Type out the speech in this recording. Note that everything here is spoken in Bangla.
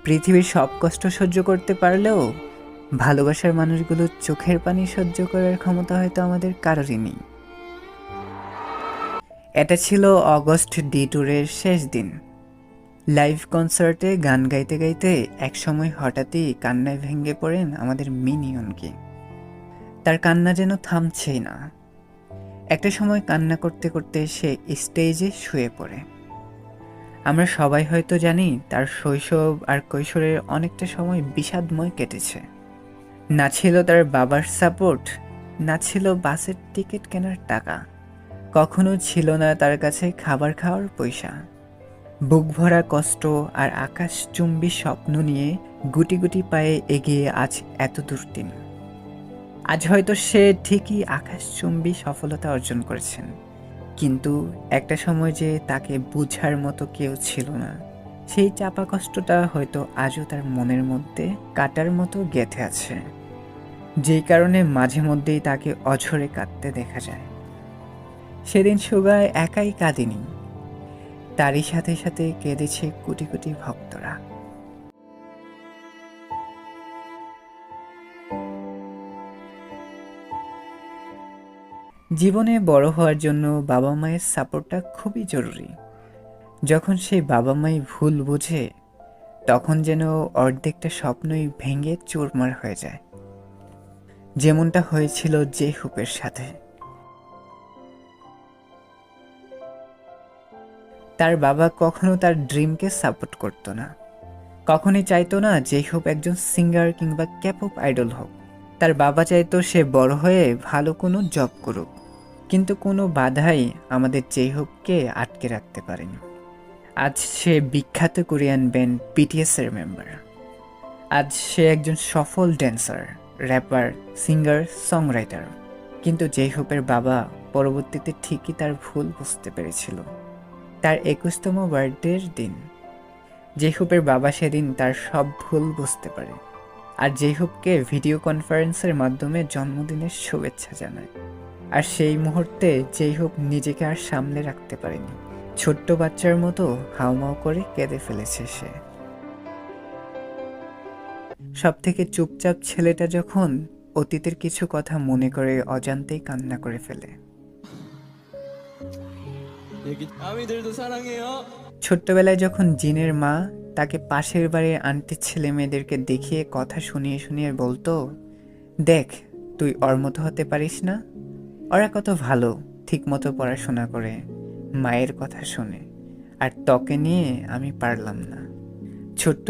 পৃথিবীর সব কষ্ট সহ্য করতে পারলেও ভালোবাসার মানুষগুলোর চোখের পানি সহ্য করার ক্ষমতা হয়তো আমাদের কারোরই নেই। এটা ছিল অগস্ট ডি ট্যুরের শেষ দিন। লাইভ কনসার্টে গান গাইতে গাইতে একসময় হঠাৎই কান্নায় ভেঙে পড়েন আমাদের মিনিয়নকে। তার কান্না যেন থামছেই না। একটা সময় কান্না করতে করতে সে স্টেজে শুয়ে পড়ে। আমরা সবাই হয়তো জানি তার শৈশব আর কৈশোরের অনেকটা সময় বিষাদময় কেটেছে। না ছিল তার বাবার সাপোর্ট, না ছিল বাসের টিকিট কেনার টাকা, কখনো ছিল না তার কাছে খাবার খাওয়ার পয়সা। বুক ভরা কষ্ট আর আকাশচুম্বী স্বপ্ন নিয়ে গুটি গুটি পায়ে এগিয়ে আজ এত দূর তিনি। আজ হয়তো সে ঠিকই আকাশচুম্বী সফলতা অর্জন করেছেন, কিন্তু একটা সময় যে তাকে বুঝার মতো কেউ ছিল না, সেই চাপা কষ্টটা হয়তো আজও তার মনের মধ্যে কাটার মতো গেঁথে আছে, যেই কারণে মাঝে মধ্যেই তাকে অঝরে কাঁদতে দেখা যায়। সেদিন সুগায় একাই কাঁদেনি, তারই সাথে সাথে কেঁদেছে কোটি কোটি ভক্তরা। জীবনে বড় হওয়ার জন্য বাবা মায়ের সাপোর্টটা খুবই জরুরি। যখন সেই বাবা মাই ভুল বুঝে, তখন যেন অর্ধেকটা স্বপ্নই ভেঙে চুরমার হয়ে যায়, যেমনটা হয়েছিল জেহুপের সাথে। তার বাবা কখনো তার ড্রিমকে সাপোর্ট করতো না, কখনোই চাইতো না জেহুপ একজন সিঙ্গার কিংবা ক্যাপপ আইডল হোক। তার বাবা চাইতো সে বড় হয়ে ভালো কোনো জব করুক, কিন্তু কোনো বাধাই আমাদের জেহুপকে আটকে রাখতে পারেনি। আজ সে বিখ্যাত কোরিয়ান ব্যান্ড বিটিএস এর মেম্বার। আজ সে একজন সফল ড্যান্সার, র্যাপার, সিঙ্গার, সংরাইটার। কিন্তু জেহুপের বাবা পরবর্তীতে ঠিকই তার ভুল বুঝতে পেরেছিল। তার 21তম বার্থডের দিন জেহুপের বাবা সেদিন তার সব ভুল বুঝতে পারে, আর জেহুপকে ভিডিও কনফারেন্সের মাধ্যমে জন্মদিনের শুভেচ্ছা জানায়। আর সেই মুহূর্তে জেহুপ নিজেকে আর সামলে রাখতে পারেনি, ছোট্ট বাচ্চার মতো হাউমাউ করে কেঁদে ফেলেছে সে। সব থেকে চুপচাপ ছেলেটা যখন অতীতের কিছু কথা মনে করে অজান্তেই কান্না করে ফেলে। ছোট্টবেলায় যখন জিনের মা তাকে পাশের বাড়ির আন্টির ছেলে মেয়েদেরকে দেখিয়ে কথা শুনিয়ে শুনিয়ে বলতো, দেখ তুই ওর মতো হতে পারিস না, ওরা কত ভালো, ঠিক মতো পড়াশোনা করে, মায়ের কথা শুনে, আর তোকে নিয়ে আমি পারলাম না। ছোট্ট